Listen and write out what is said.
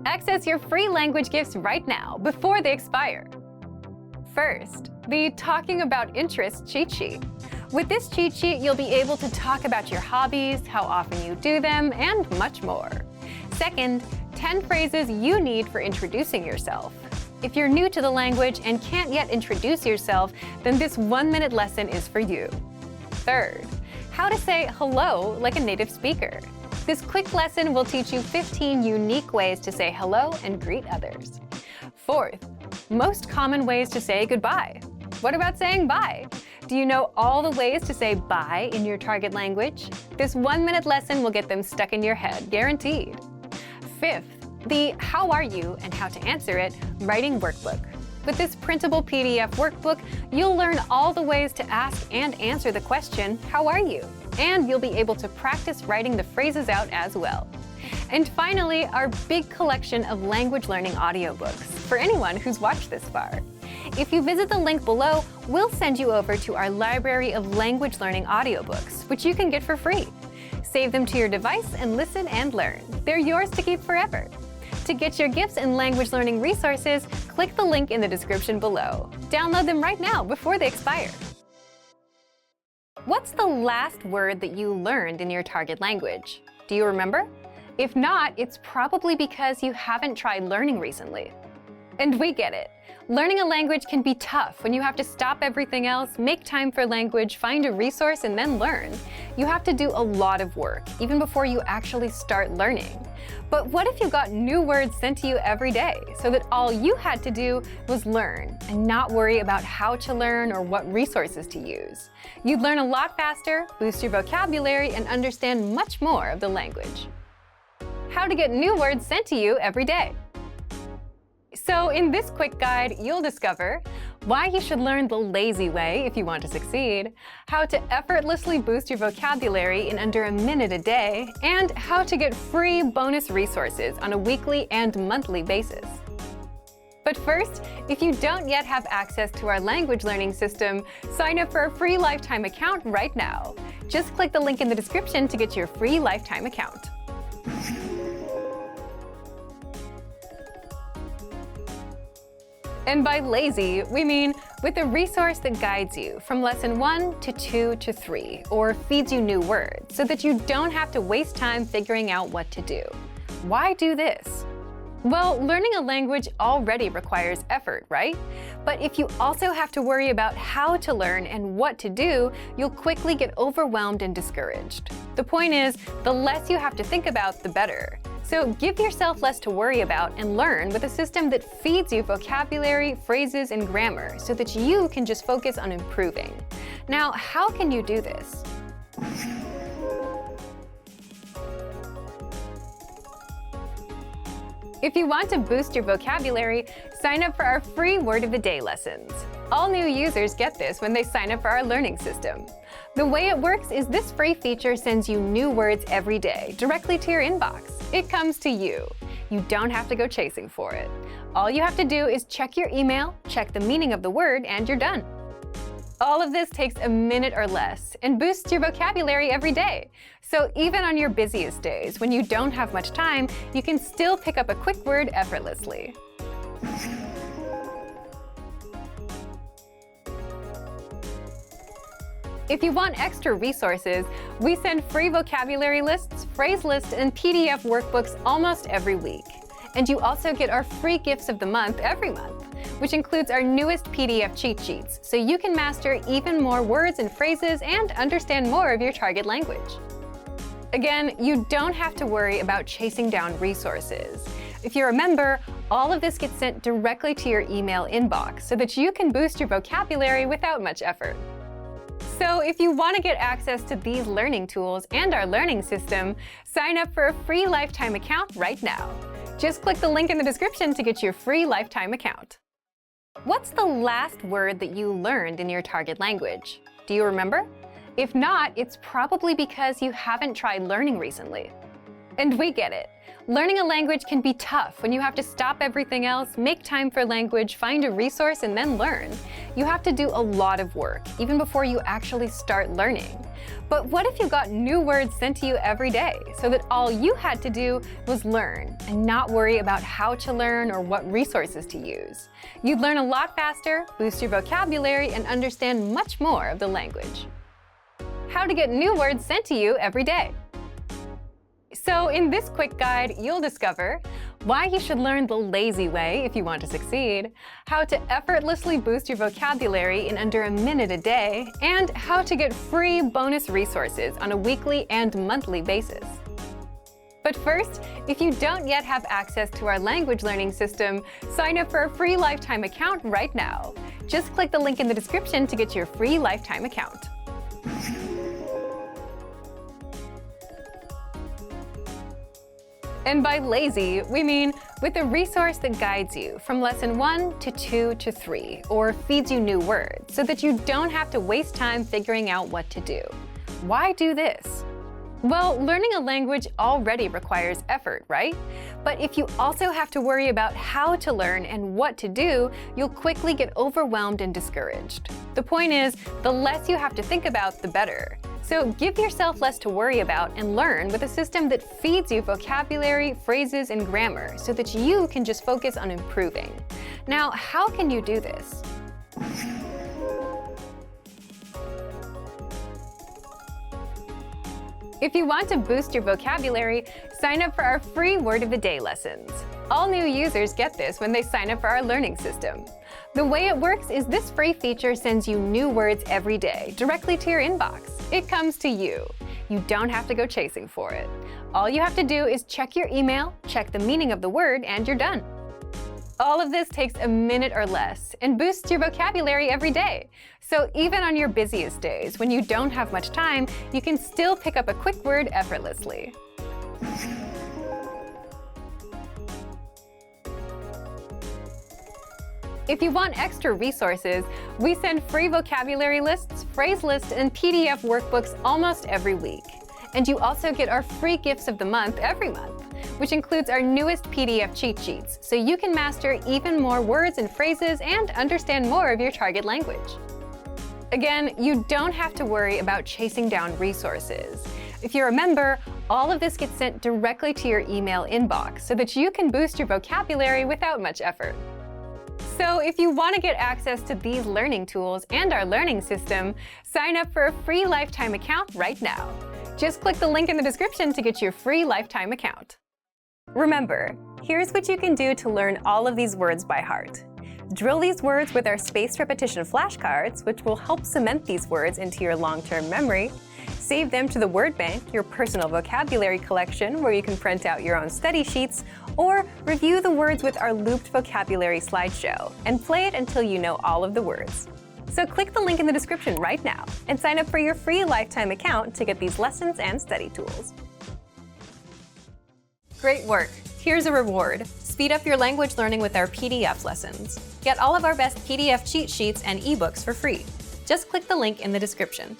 Access your free language gifts right now before they expire. First, the Talking About Interests cheat sheet. With this cheat sheet, you'll be able to talk about your hobbies, how often you do them, and much more. Second, 10 phrases you need for introducing yourself. If you're new to the language and can't yet introduce yourself, then this 1-minute lesson is for you. Third, how to say hello like a native speaker. This quick lesson will teach you 15 unique ways to say hello and greet others. Fourth, most common ways to say goodbye. What about saying bye? Do you know all the ways to say bye in your target language? This 1-minute lesson will get them stuck in your head, guaranteed. Fifth, the How Are You and How to Answer It writing workbook. With this printable PDF workbook, you'll learn all the ways to ask and answer the question, how are you? And you'll be able to practice writing the phrases out as well. And finally, our big collection of language learning audiobooks for anyone who's watched this far. If you visit the link below, we'll send you over to our library of language learning audiobooks, which you can get for free. Save them to your device and listen and learn. They're yours to keep forever. To get your gifts and language learning resources, click the link in the description below. Download them right now before they expire. What's the last word that you learned in your target language? Do you remember? If not, it's probably because you haven't tried learning recently. And we get it. Learning a language can be tough when you have to stop everything else, make time for language, find a resource, and then learn. You have to do a lot of work, even before you actually start learning. But what if you got new words sent to you every day, so that all you had to do was learn and not worry about how to learn or what resources to use? You'd learn a lot faster, boost your vocabulary, and understand much more of the language. How to get new words sent to you every day. So in this quick guide, you'll discover why you should learn the lazy way if you want to succeed, how to effortlessly boost your vocabulary in under a minute a day, and how to get free bonus resources on a weekly and monthly basis. But first, if you don't yet have access to our language learning system, sign up for a free lifetime account right now. Just click the link in the description to get your free lifetime account. And by lazy, we mean with a resource that guides you from lesson 1 to 2 to 3, or feeds you new words, so that you don't have to waste time figuring out what to do. Why do this? Well, learning a language already requires effort, right? But if you also have to worry about how to learn and what to do, you'll quickly get overwhelmed and discouraged. The point is, the less you have to think about, the better. So give yourself less to worry about and learn with a system that feeds you vocabulary, phrases, and grammar so that you can just focus on improving. Now, how can you do this? If you want to boost your vocabulary, sign up for our free Word of the Day lessons. All new users get this when they sign up for our learning system. The way it works is this free feature sends you new words every day, directly to your inbox. It comes to you. You don't have to go chasing for it. All you have to do is check your email, check the meaning of the word, and you're done. All of this takes a minute or less and boosts your vocabulary every day. So even on your busiest days, when you don't have much time, you can still pick up a quick word effortlessly. If you want extra resources, we send free vocabulary lists, phrase lists, and PDF workbooks almost every week. And you also get our free gifts of the month every month, which includes our newest PDF cheat sheets, so you can master even more words and phrases and understand more of your target language. Again, you don't have to worry about chasing down resources. If you're a member, all of this gets sent directly to your email inbox so that you can boost your vocabulary without much effort. So if you want to get access to these learning tools and our learning system, sign up for a free lifetime account right now. Just click the link in the description to get your free lifetime account. What's the last word that you learned in your target language? Do you remember? If not, it's probably because you haven't tried learning recently. And we get it. Learning a language can be tough when you have to stop everything else, make time for language, find a resource, and then learn. You have to do a lot of work, even before you actually start learning. But what if you got new words sent to you every day, so that all you had to do was learn and not worry about how to learn or what resources to use? You'd learn a lot faster, boost your vocabulary, and understand much more of the language. How to get new words sent to you every day. So in this quick guide, you'll discover why you should learn the lazy way if you want to succeed, how to effortlessly boost your vocabulary in under a minute a day, and how to get free bonus resources on a weekly and monthly basis. But first, if you don't yet have access to our language learning system, sign up for a free lifetime account right now. Just click the link in the description to get your free lifetime account. And by lazy, we mean with a resource that guides you from lesson 1 to 2 to 3, or feeds you new words, so that you don't have to waste time figuring out what to do. Why do this? Well, learning a language already requires effort, right? But if you also have to worry about how to learn and what to do, you'll quickly get overwhelmed and discouraged. The point is, the less you have to think about, the better. So give yourself less to worry about and learn with a system that feeds you vocabulary, phrases, and grammar so that you can just focus on improving. Now, how can you do this? If you want to boost your vocabulary, sign up for our free Word of the Day lessons. All new users get this when they sign up for our learning system. The way it works is this free feature sends you new words every day, directly to your inbox. It comes to you. You don't have to go chasing for it. All you have to do is check your email, check the meaning of the word, and you're done. All of this takes a minute or less and boosts your vocabulary every day. So even on your busiest days, when you don't have much time, you can still pick up a quick word effortlessly. If you want extra resources, we send free vocabulary lists, phrase lists, and PDF workbooks almost every week. And you also get our free gifts of the month every month, which includes our newest PDF cheat sheets, so you can master even more words and phrases and understand more of your target language. Again, you don't have to worry about chasing down resources. If you're a member, all of this gets sent directly to your email inbox so that you can boost your vocabulary without much effort. So if you want to get access to these learning tools and our learning system, sign up for a free lifetime account right now. Just click the link in the description to get your free lifetime account. Remember, here's what you can do to learn all of these words by heart. Drill these words with our spaced repetition flashcards, which will help cement these words into your long-term memory. Save them to the word bank, your personal vocabulary collection, where you can print out your own study sheets, or review the words with our looped vocabulary slideshow, and play it until you know all of the words. So click the link in the description right now and sign up for your free lifetime account to get these lessons and study tools. Great work! Here's a reward. Speed up your language learning with our PDF lessons. Get all of our best PDF cheat sheets and ebooks for free. Just click the link in the description.